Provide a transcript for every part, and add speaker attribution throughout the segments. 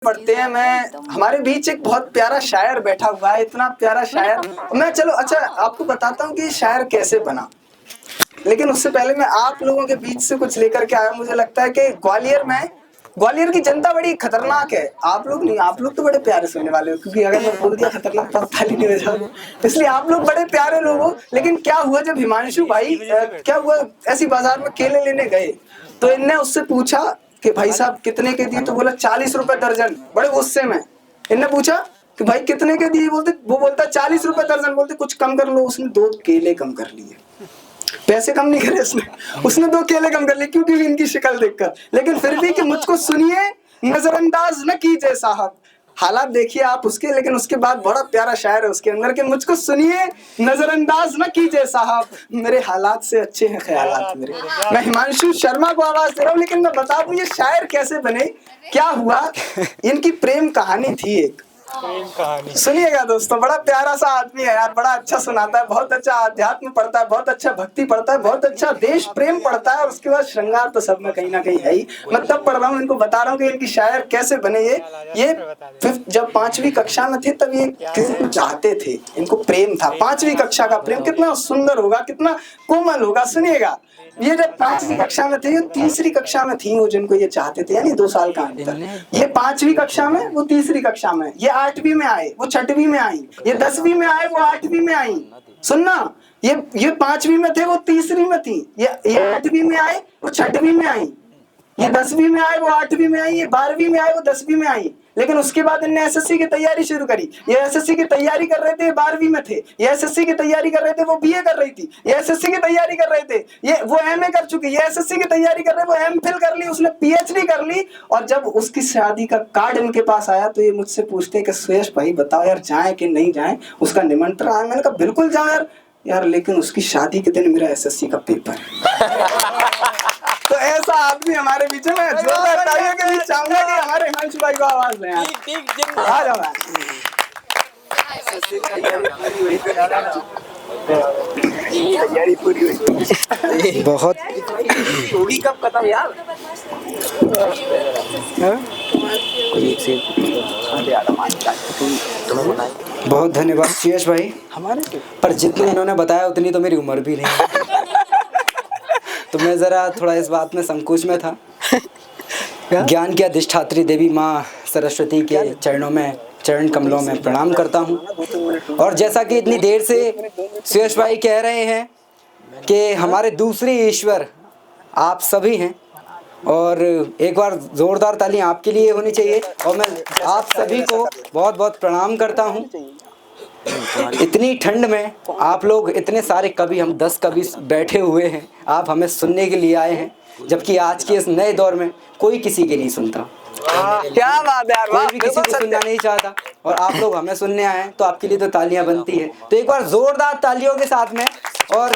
Speaker 1: पढ़ते हैं। मैं हमारे बीच एक बहुत प्यारा शायर बैठा हुआ है, इतना प्यारा शायर। मैं चलो अच्छा आपको बताता हूँ कि शायर कैसे बना, लेकिन उससे पहले मैं आप लोगों के बीच से कुछ लेकर के आया। मुझे लगता है कि ग्वालियर की जनता बड़ी खतरनाक है। आप लोग नहीं, आप लोग तो बड़े प्यारे सुनने वाले हो, क्योंकि अगर मैं बोल दिया खतरनाक तो आप ताली नहीं बजाओगे, इसलिए आप लोग बड़े प्यारे लोग हो। लेकिन क्या हुआ जब हिमांशु भाई क्या हुआ, ऐसी बाजार में केले लेने गए तो इनने उससे पूछा कि भाई साहब कितने के दिए, तो बोला 40 रुपए दर्जन। बड़े गुस्से में इनने पूछा कि भाई कितने के दिए, वो बोलता 40 रुपए दर्जन। बोलते कुछ कम कर लो। उसने 2 केले कम कर लिए, पैसे कम नहीं करे उसने 2 केले कम कर लिए, क्योंकि इनकी शक्ल देखकर। लेकिन फिर भी कि मुझको सुनिए नजरअंदाज न कीजिए साहब, हालात देखिए आप उसके, लेकिन उसके बाद बड़ा प्यारा शायर है उसके अंदर कि मुझको सुनिए नजरअंदाज न कीजिए साहब, मेरे हालात से अच्छे हैं ख्यालात मेरे। मैं हिमांशु शर्मा को आवाज दे रहा हूँ, लेकिन मैं बता दूं ये शायर कैसे बने। क्या हुआ, इनकी प्रेम कहानी थी एक, सुनिएगा दोस्तों। बड़ा प्यारा सा आदमी है यार, बड़ा अच्छा सुनाता है, बहुत अच्छा अध्यात्म पढ़ता है, बहुत अच्छा भक्ति पढ़ता है, बहुत अच्छा देश प्रेम पढ़ता है, और उसके बाद श्रृंगार तो सब में कहीं ना कहीं है ही। मैं तब पढ़ रहा हूँ, इनको बता रहा हूँ कि इनकी शायर कैसे बने। ये जब 5वीं कक्षा में थे तब ये किसी को चाहते थे, इनको प्रेम था। 5वीं कक्षा का प्रेम कितना सुंदर होगा, कितना कोमल होगा। सुनिएगा, ये जब 5वीं कक्षा में थे, ये 3री कक्षा में थी वो जिनको ये चाहते थे, यानी 2 साल का अंतर। ये 5वीं कक्षा में, वो 3री कक्षा में। ये 8वीं में आए, वो 6वीं में आई। ये 10वीं में आए, वो 8वीं में आई। सुनना, ये 5वीं में थे, वो 3री में थी। ये 8वीं में आए, वो 6वीं में आई। ये 10वीं में आए, वो 8वीं में आई। ये 12वीं में आए, वो 10वीं में आई। लेकिन उसके बाद इनने एसएससी की तैयारी शुरू करी। ये एसएससी की तैयारी कर रहे थे, 12वीं में थे। ये एसएससी की तैयारी कर रहे थे, वो बीए कर रही थी। ये एसएससी की तैयारी कर रहे थे, ये वो एमए कर चुकी। ये एसएससी की तैयारी कर रहे, वो एमफिल कर ली, उसने पीएचडी कर ली। और जब उसकी शादी का कार्ड इनके पास आया तो ये मुझसे पूछते कि सुयश भाई बताओ यार जाए कि नहीं जाए, उसका निमंत्रण आया। मैंने कहा बिल्कुल जाओ यार, लेकिन उसकी शादी के दिन मेरा एसएससी का पेपर है। तो ऐसा आदमी हमारे बीच में जोरदार तालियों के बीच चाहूंगा कि हमारे हिमांशु भाई को आवाज दें यार। आ जाओ तैयारी पूरी हुई, बहुत होगी कब खत्म यार। बहुत धन्यवाद सुयश भाई हमारे, पर जितने इन्होंने बताया उतनी तो मेरी उम्र भी नहीं तो मैं जरा थोड़ा इस बात में संकोच में था। ज्ञान की अधिष्ठात्री देवी माँ सरस्वती के चरण कमलों में प्रणाम करता हूँ। और जैसा कि इतनी देर से सुयश भाई कह रहे हैं कि हमारे दूसरे ईश्वर आप सभी हैं, और एक बार जोरदार ताली आपके लिए होनी चाहिए। और मैं आप सभी को बहुत बहुत प्रणाम करता हूँ। इतनी ठंड में आप लोग इतने सारे कवि, हम 10 कवि बैठे हुए हैं, आप हमें सुनने के लिए आए हैं, जबकि आज के इस नए दौर में कोई किसी की नहीं सुनता। क्या बात है यार, कोई भी किसी को सुनना नहीं चाहता, और आप लोग हमें सुनने आए हैं तो आपके लिए तो तालियां बनती है। तो एक बार जोरदार तालियों के साथ में। और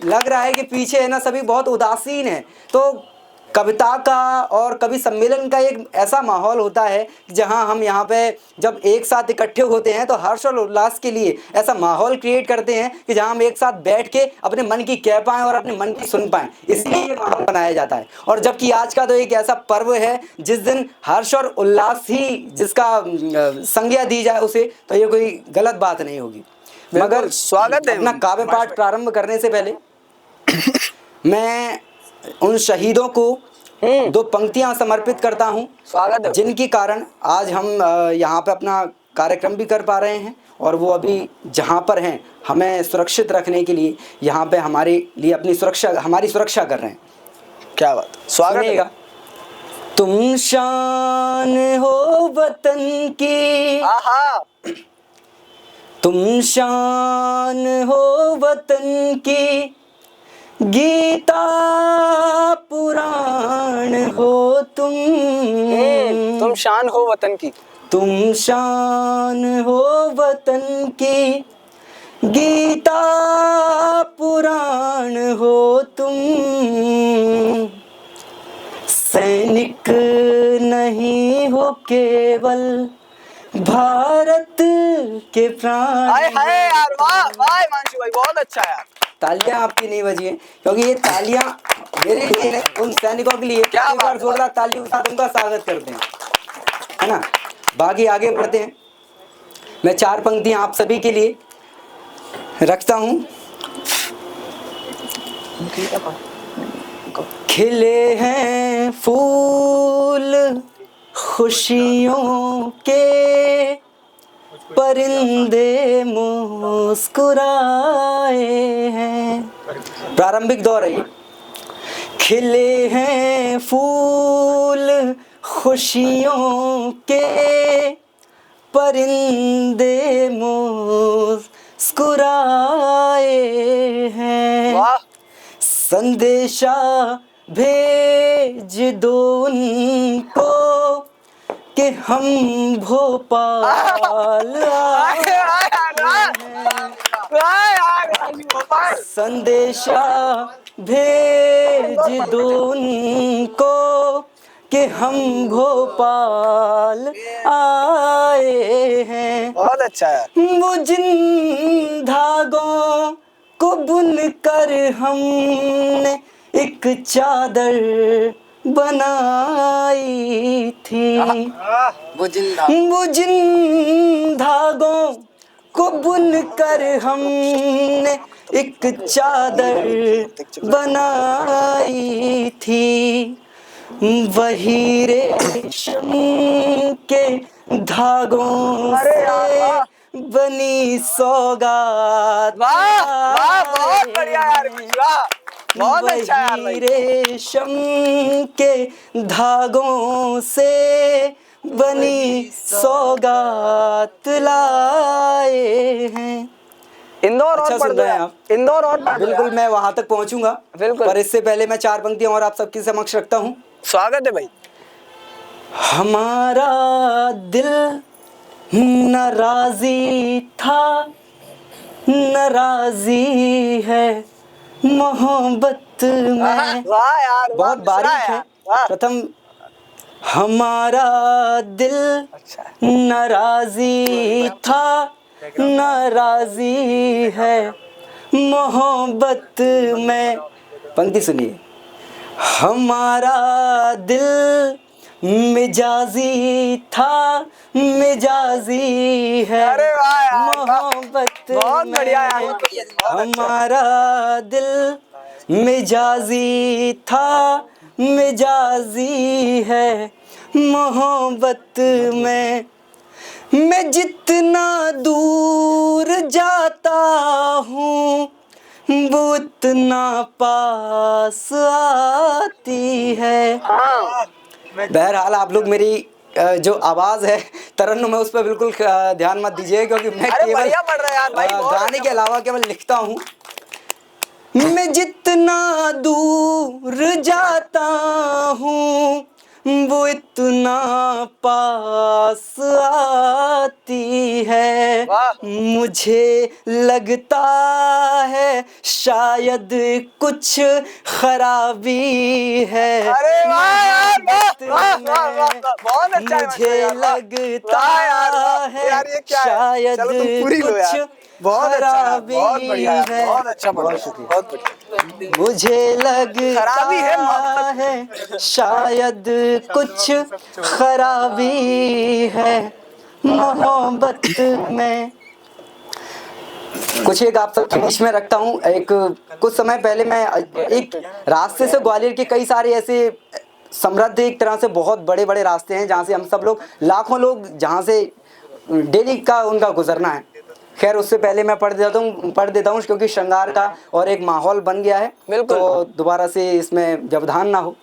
Speaker 1: लग रहा है कि पीछे है ना सभी बहुत उदासीन है, तो कविता का और कवि सम्मेलन का एक ऐसा माहौल होता है जहां हम यहाँ पे जब एक साथ इकट्ठे होते हैं तो हर्ष और उल्लास के लिए ऐसा माहौल क्रिएट करते हैं कि जहां हम एक साथ बैठ के अपने मन की कह पाएं और अपने मन की सुन पाएं, इसलिए ये माहौल बनाया जाता है। और जबकि आज का तो एक ऐसा पर्व है जिस दिन हर्ष और उल्लास ही जिसका संज्ञा दी जाए उसे, तो ये कोई गलत बात नहीं होगी। मगर स्वागत है। अपना काव्य पाठ प्रारंभ करने से पहले मैं उन शहीदों को 2 पंक्तियां समर्पित करता हूं, जिनके कारण आज हम यहाँ पे अपना कार्यक्रम भी कर पा रहे हैं, और वो अभी जहाँ पर हैं हमें सुरक्षित रखने के लिए यहाँ पे हमारे लिए हमारी सुरक्षा कर रहे हैं। क्या बात, स्वागत है। तुम शान हो वतन की, तुम शान हो वतन की, गीता पुराण हो तुम शान हो वतन की, तुम शान हो वतन की, गीता पुराण हो तुम, सैनिक नहीं हो केवल भारत के प्राण। हाय हाय यार, वाह वाह हिमांशु भाई, बहुत अच्छा यार। तालियां आपकी नहीं बजी है, क्योंकि ये तालियां मेरे लिए उन सैनिकों के लिए। क्या बार जोरदार तालियों के साथ उनका स्वागत करते हैं, है ना।
Speaker 2: बाकी आगे बढ़ते हैं। मैं 4 पंक्तियां आप सभी के लिए रखता हूं। खिले हैं फूल खुशियों के, परिंदे मुस्कुराए हैं। प्रारंभिक दौर है ये। खिले हैं फूल खुशियों के, परिंदे मुस्कुराए हैं।
Speaker 1: वाह।
Speaker 2: संदेशा भेज दो उनको कि हम भोपाल आए हैं। संदेशा भेज दो उनको कि हम भोपाल आए हैं।
Speaker 1: बहुत अच्छा है।
Speaker 2: वो जिन धागों को बुन कर हमने एक चादर बनाई थी,
Speaker 1: वो
Speaker 2: जिन धागों को बुन कर हमने एक चादर बनाई थी, वही रेशम के धागों से बनी सौगात।
Speaker 1: वाह बहुत बढ़िया यार, बहुत अच्छा यार।
Speaker 2: वही रेशम के धागों से बनी सौगात लाए हैं।
Speaker 1: इंदौर
Speaker 2: अच्छा
Speaker 1: और पढ़
Speaker 2: सुन
Speaker 1: दो
Speaker 2: रहे हैं
Speaker 1: यार।
Speaker 2: आप?
Speaker 1: इंदौर और पढ़ दो
Speaker 2: बिल्कुल
Speaker 1: यार।
Speaker 2: मैं वहां तक पहुंचूंगा,
Speaker 1: बिल्कुल।
Speaker 2: पर इससे पहले मैं 4 पंक्तियां और आप सबके समक्ष रखता हूं।
Speaker 1: स्वागत है भाई।
Speaker 2: हमारा दिल नाराजी था, नाराजी है मोहब्बत में।
Speaker 1: वाह यार,
Speaker 2: बहुत बारीक है। प्रथम, हमारा दिल नाराजी था, नाराजी है मोहब्बत में। पंक्ति सुनिए। हमारा दिल मिजाजी था, मिजाजी है मोहब्बत
Speaker 1: बहुत बढ़िया यार।
Speaker 2: हमारा दिल मिजाजी था, मिजाजी है मोहब्बत में। मैं जितना दूर जाता हूँ वो उतना पास आती है। बहरहाल आप लोग मेरी जो आवाज़ है तरन्नुम है उस पर बिल्कुल ध्यान मत दीजिए, क्योंकि मैं केवल गाने के अलावा केवल लिखता हूँ। मैं जितना दूर जाता हूँ वो इतना पास आती है। मुझे लगता है शायद कुछ खराबी है। मुझे लगता है शायद कुछ खराबी है। मुझे लगता है शायद कुछ खराबी है मोहब्बत में। कुछ एक आप सबके बीच में रखता हूँ। एक कुछ समय पहले मैं एक रास्ते से, ग्वालियर के कई सारे ऐसे समृद्ध एक तरह से बहुत बड़े बड़े रास्ते हैं जहाँ से हम सब लोग, लाखों लोग जहाँ से डेली का उनका गुजरना है। खैर उससे पहले मैं पढ़ देता हूँ क्योंकि श्रृंगार का और एक माहौल बन गया है, तो दोबारा से इसमें व्यवधान ना हो।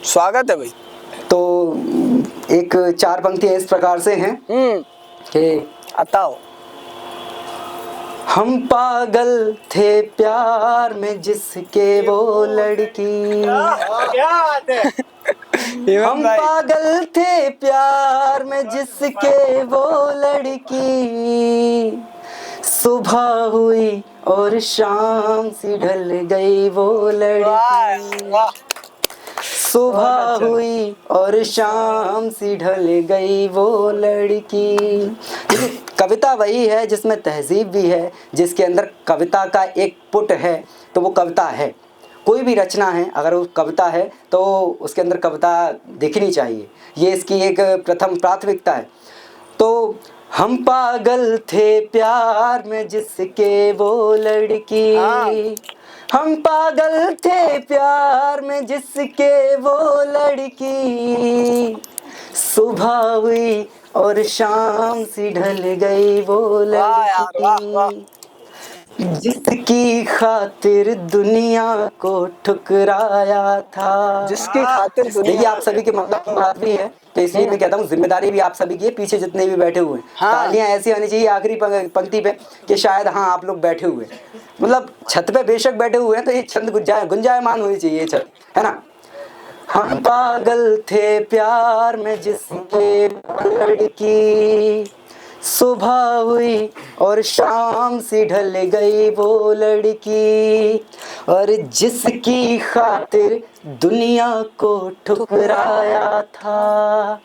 Speaker 1: स्वागत है भाई।
Speaker 2: तो एक 4 पंक्तियां इस प्रकार से हैं कि
Speaker 1: बताओ।
Speaker 2: हम पागल थे प्यार में जिसके वो लड़की, हम पागल थे प्यार में जिसके वो लड़की, सुबह हुई और शाम सी ढल गई वो लड़की, सुबह हुई और शाम सी ढल गई वो लड़की। कविता वही है जिसमें तहजीब भी है, जिसके अंदर कविता का एक पुट है, तो वो कविता है। कोई भी रचना है, अगर वो कविता है तो उसके अंदर कविता दिखनी चाहिए, ये इसकी एक प्रथम प्राथमिकता है। तो हम पागल थे प्यार में जिसके वो लड़की, हम पागल थे प्यार में जिसके वो लड़की, सुबह हुई और शाम सी ढल गई वो लड़की, जिसकी खातिर दुनिया को ठुकराया था।
Speaker 1: जिसकी खातिर
Speaker 2: देखिए आप सभी के मतलब की बात भी है, तो इसलिए मैं कहता हूँ जिम्मेदारी भी आप सभी की है, पीछे जितने भी बैठे हुए हैं।
Speaker 1: हाँ।
Speaker 2: तालियां ऐसी होनी चाहिए आखिरी पंक्ति पे कि शायद हाँ आप लोग बैठे हुए हैं, मतलब छत पे बेशक बैठे हुए हैं तो ये छत गुंजायमान होनी चाहिए ये छत, है ना। हम पागल थे प्यार में जिसके लड़की, सुबह हुई और शाम सी ढल गई वो लड़की, और जिसकी खातिर दुनिया को ठुकराया था,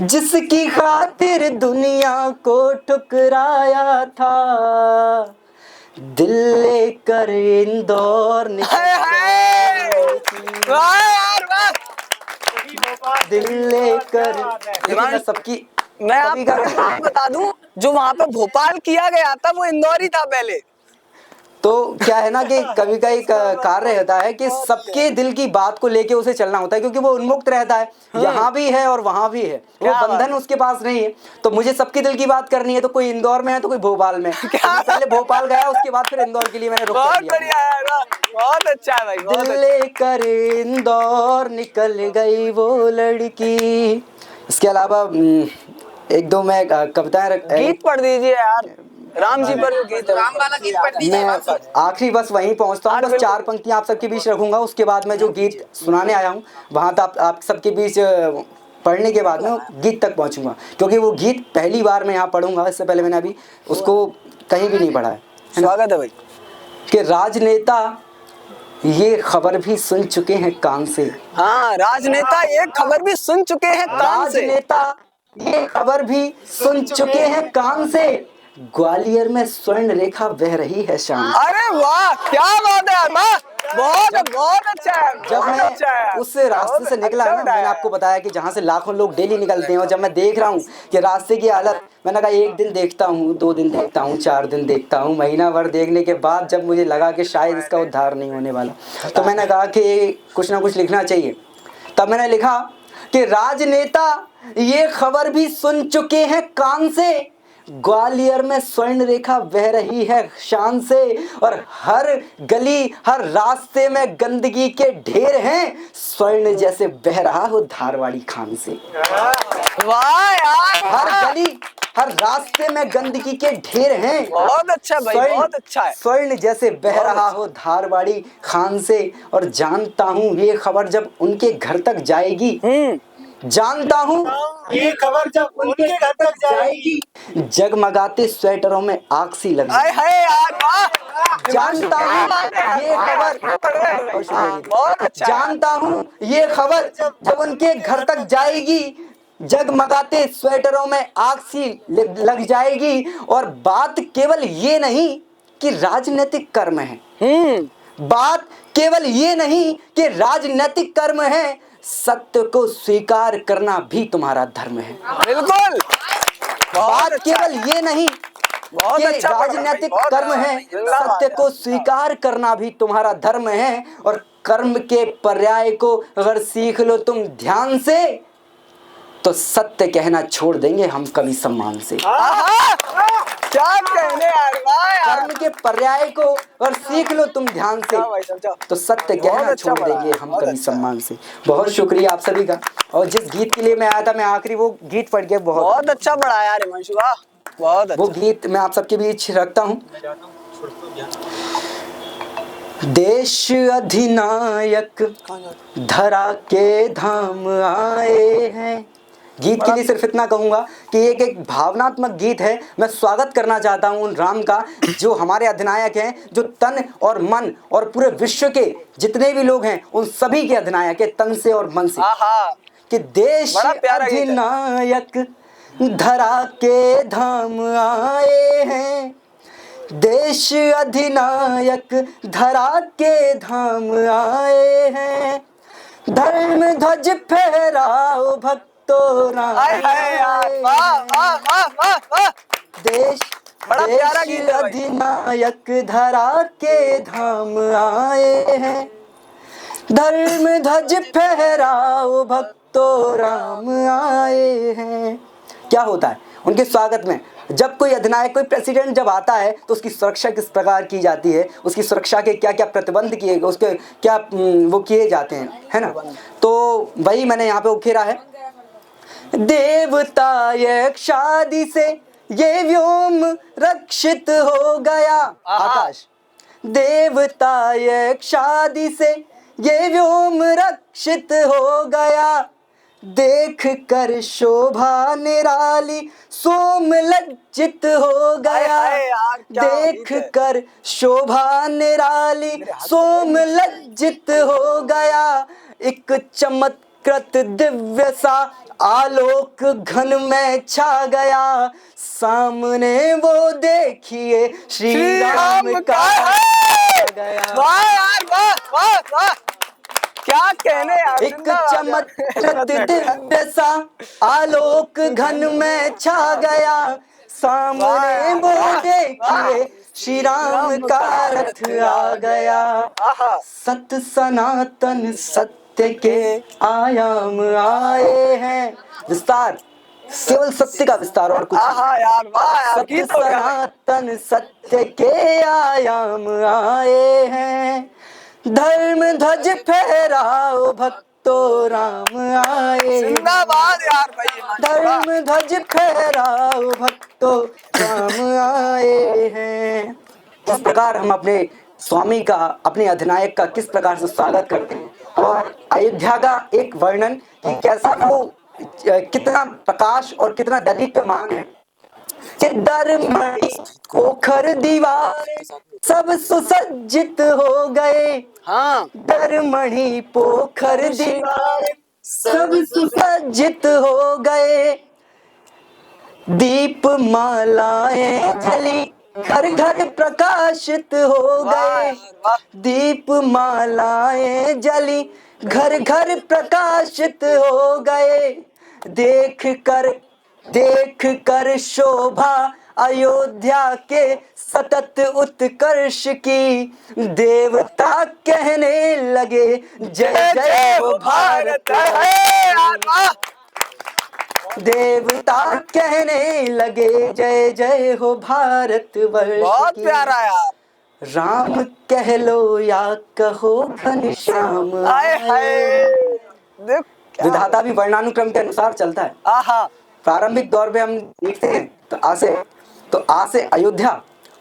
Speaker 2: जिसकी खातिर दुनिया को ठुकराया था, दिल लेकर इंदौर दिल लेकर। लेकिन सबकी
Speaker 1: मैं आपको बता दूं, जो वहाँ पे भोपाल किया गया था वो इंदौर ही था पहले।
Speaker 2: तो क्या है ना कि कवि का एक कार्य होता है कि सबके दिल की बात को लेके उसे चलना होता है, क्योंकि वो उन्मुक्त रहता है, यहाँ भी है और वहाँ भी है, वो बंधन उसके पास नहीं है। तो मुझे सबके दिल की बात करनी है, तो कोई इंदौर में है तो कोई भोपाल में। पहले भोपाल गया, उसके बाद फिर इंदौर के लिए मैंने रुख कर दिया।
Speaker 1: बहुत बढ़िया यार, बहुत अच्छा है भाई।
Speaker 2: दिल लेकर इंदौर निकल गई वो लड़की। इसके अलावा एक दो मैं कविताएं
Speaker 1: गीत पढ़ दीजिए यार, राम जी पर गीत, राम वाला गीत पढ़ दीजिए।
Speaker 2: मैं आखिरी बस वहीं पहुंचता हूँ, बस 4 पंक्तियां आप सबके बीच रखूंगा, उसके बाद मैं जो गीत सुनाने आया हूँ वहां तक आप सबके बीच पढ़ने के बाद में गीत तक पहुंचूंगा, क्योंकि वो गीत पहली बार मैं यहाँ पढ़ूंगा, इससे पहले मैंने अभी उसको कहीं भी नहीं पढ़ा है।
Speaker 1: स्वागत है भाई।
Speaker 2: कि राजनेता ये खबर भी सुन चुके हैं कान से,
Speaker 1: हाँ, राजनेता ये खबर भी सुन चुके हैं कान से,
Speaker 2: राजनेता ये खबर भी सुन चुके हैं कान से, ग्वालियर में स्वर्ण रेखा बह रही है शाम।
Speaker 1: अरे वाह, क्या बात है, बहुत अच्छा है।
Speaker 2: जब मैं उस रास्ते से निकला ना, मैंने आपको बताया कि जहाँ से लाखों लोग डेली निकलते हैं, और जब मैं देख रहा हूँ कि रास्ते की हालत, मैंने कहा 1 दिन देखता हूँ, 2 दिन देखता हूँ, 4 दिन देखता हूँ, महीना भर देखने के बाद जब मुझे लगा कि शायद इसका उद्धार नहीं होने वाला, तो मैंने कहा कि कुछ ना कुछ लिखना चाहिए। तब मैंने लिखा कि राजनेता ये खबर भी सुन चुके हैं कान से, ग्वालियर में स्वर्ण रेखा बह रही है शान से, और हर गली हर रास्ते में गंदगी के ढेर हैं, स्वर्ण जैसे बह रहा हो धारवाड़ी खान से।
Speaker 1: वाह यार,
Speaker 2: हर गली हर रास्ते में गंदगी के ढेर हैं,
Speaker 1: बहुत अच्छा भाई, बहुत अच्छा है।
Speaker 2: स्वर्ण जैसे बह रहा हो धारवाड़ी खान से, और जानता हूँ ये खबर जब उनके घर तक जाएगी, जानता हूँ
Speaker 3: ये खबर जब उनके घर तक जाएगी,
Speaker 2: जगमगाते स्वेटरों में आग सी लग
Speaker 1: यार,
Speaker 2: जानता हूँ ये खबर,
Speaker 1: बहुत अच्छा,
Speaker 2: जानता हूँ ये खबर जब उनके घर तक जाएगी, जगमगाते स्वेटरों में आग सी लग जाएगी, और बात केवल ये नहीं कि राजनीतिक कर्म है, बात केवल ये नहीं कि राजनीतिक कर्म है, सत्य को स्वीकार करना भी तुम्हारा धर्म है।
Speaker 1: बिल्कुल,
Speaker 2: बात केवल ये नहीं कि राजनीतिक कर्म है, सत्य को स्वीकार करना भी तुम्हारा धर्म है, और कर्म के पर्याय को अगर सीख लो तुम ध्यान से, तो सत्य कहना छोड़ देंगे हम कभी सम्मान से।
Speaker 1: क्या कहने यार,
Speaker 2: कर्म के पर्याय को अगर सीख लो तुम ध्यान से, तो सत्य कहना छोड़ देंगे हम कभी सम्मान से। बहुत शुक्रिया आप सभी का। और जिस गीत के लिए मैं आया था, मैं आखिरी वो गीत पढ़ के
Speaker 1: बहुत अच्छा पढ़ा यार हिमांशु, बहुत अच्छा।
Speaker 2: वो गीत मैं आप सबके बीच रखता हूँ। देश अधिनायक धरा के धाम आए हैं। गीत के लिए सिर्फ इतना कहूंगा कि एक भावनात्मक गीत है। मैं स्वागत करना चाहता हूं उन राम का जो हमारे अधिनायक हैं, जो तन और मन और पूरे विश्व के जितने भी लोग हैं उन सभी के अधिनायक है, तन से और मन से। कि देश अधिनायक धरा के धाम आए हैं, देश अधिनायक धरा के धाम आए हैं, धर्म ध्वज फहराओ भक्तों राम
Speaker 1: हाय हाय यार, वाह वाह वाह वाह वाह।
Speaker 2: देश
Speaker 1: बड़ा प्यारा
Speaker 2: देश
Speaker 1: गीत है भाई।
Speaker 2: अधिनायक धरा के धाम आए हैं, धर्म ध्वज फहराओ भक्तों राम आए हैं। क्या होता है उनके स्वागत में? जब कोई अधिनायक, कोई प्रेसिडेंट जब आता है तो उसकी सुरक्षा किस प्रकार की जाती है, उसकी सुरक्षा के क्या क्या प्रतिबंध किए गए, उसके क्या वो किए जाते हैं, है ना? तो वही मैंने यहाँ पे उखेरा है। देवता एक शादी से ये व्योम रक्षित हो गया, आकाश। देवता एक शादी से ये व्योम रक्षित हो गया, देख कर शोभा निराली सोम लज्जित हो गया,
Speaker 1: हाय हाय यार, क्या
Speaker 2: देख
Speaker 1: गीत है।
Speaker 2: कर शोभा निराली सोम लज्जित हो गया, एक चमत्कृत दिव्य सा आलोक घन में छा गया, सामने वो देखिए श्री राम का गया।
Speaker 1: वाह यार, वाह वाह वाह, क्या कहने यार।
Speaker 2: एक चमत्कृत दिव्य सा आलोक घन में छा गया, सामने वो देखिए श्री राम का रथ आ गया।
Speaker 1: आहा,
Speaker 2: सत सनातन सत्य के आयाम आए हैं, विस्तार, केवल सत्य का विस्तार और कुछ नहीं।
Speaker 1: आहा यार, वाह यार,
Speaker 2: सत्य
Speaker 1: गीत हो गया।
Speaker 2: सनातन सत्य के आयाम आए हैं, धर्म ध्वज फहराओ भक्तों राम आए।
Speaker 1: जिंदाबाद यार भाई,
Speaker 2: धर्म ध्वज फहराओ भक्तों राम आए हैं। इस प्रकार हम अपने स्वामी का, अपने अधिनायक का किस प्रकार से स्वागत करते हैं, और अयोध्या का एक वर्णन कि कैसा वो कितना प्रकाश और कितना दीप्यमान है। कि दरमणि पोखर दीवार सब सुसज्जित हो गए,
Speaker 1: हाँ,
Speaker 2: दरमणि पोखर दीवार सब सुसज्जित हो गए, दीप मालाएं जली घर घर प्रकाशित हो गए, दीप मालाएं जली घर घर प्रकाशित हो गए, देख कर शोभा अयोध्या के सतत उत्कर्ष की, देवता कहने लगे जय जय हो भारत है। देवता कहने लगे जय जय हो भारत वर्ष
Speaker 1: बहुत
Speaker 2: की।
Speaker 1: प्यारा यार।
Speaker 2: राम कह लो या कहो घनश्याम
Speaker 1: हाय हाय, देख क्या-
Speaker 2: विधाता भी वर्णानुक्रम के अनुसार चलता है।
Speaker 1: आहा,
Speaker 2: प्रारंभिक दौर पे हम देखते हैं तो आ से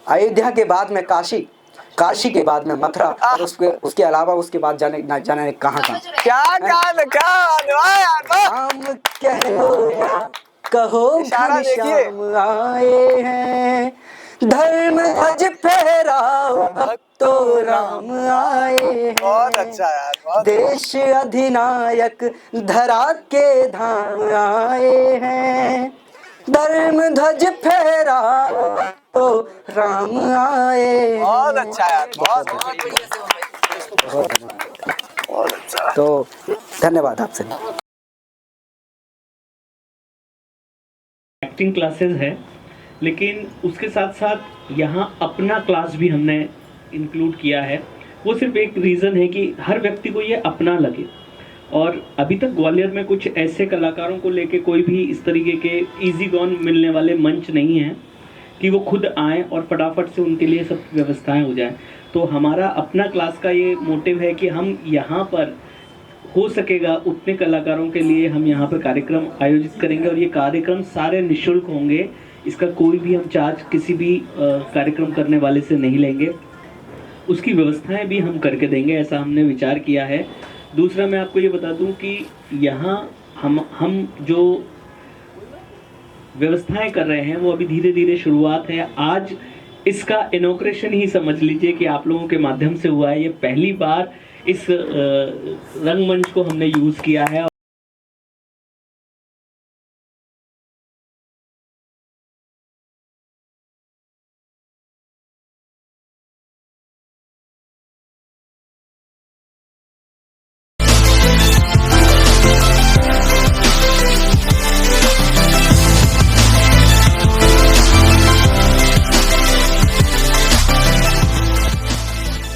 Speaker 2: अयोध्या के बाद में काशी के बाद में मथुरा, और उसके अलावा उसके बाद जाने कहाँ
Speaker 1: क्या गान, क्या वाह यार, वाह।
Speaker 2: राम कह लो या कहो
Speaker 1: इशारा देखिए।
Speaker 2: घनश्याम आए हैं, धर्म ध्वज फहराओ भक्तों राम आए हैं।
Speaker 1: बहुत अच्छा यार, बहुत
Speaker 2: देश अधिनायक धरा के धाम आए हैं, धर्म ध्वज फहराओ भक्तों राम आए।
Speaker 1: बहुत अच्छा यार, बहुत अच्छा।
Speaker 2: तो धन्यवाद आपसे।
Speaker 4: एक्टिंग क्लासेस है, लेकिन उसके साथ साथ यहाँ अपना क्लास भी हमने इंक्लूड किया है। वो सिर्फ एक रीज़न है कि हर व्यक्ति को ये अपना लगे, और अभी तक ग्वालियर में कुछ ऐसे कलाकारों को लेके कोई भी इस तरीके के इजी गॉन मिलने वाले मंच नहीं हैं कि वो खुद आएँ और फटाफट से उनके लिए सब व्यवस्थाएं हो जाएं। तो हमारा अपना क्लास का ये मोटिव है कि हम यहाँ पर हो सकेगा उतने कलाकारों के लिए हम यहाँ पर कार्यक्रम आयोजित करेंगे, और ये कार्यक्रम सारे निःशुल्क होंगे। इसका कोई भी हम चार्ज किसी भी कार्यक्रम करने वाले से नहीं लेंगे, उसकी व्यवस्थाएं भी हम करके देंगे, ऐसा हमने विचार किया है। दूसरा मैं आपको ये बता दूं कि यहाँ हम जो व्यवस्थाएं कर रहे हैं वो अभी धीरे धीरे शुरुआत है। आज इसका इनॉग्रेशन ही समझ लीजिए कि आप लोगों के माध्यम से हुआ है। ये पहली बार इस रंगमंच को हमने यूज़ किया है।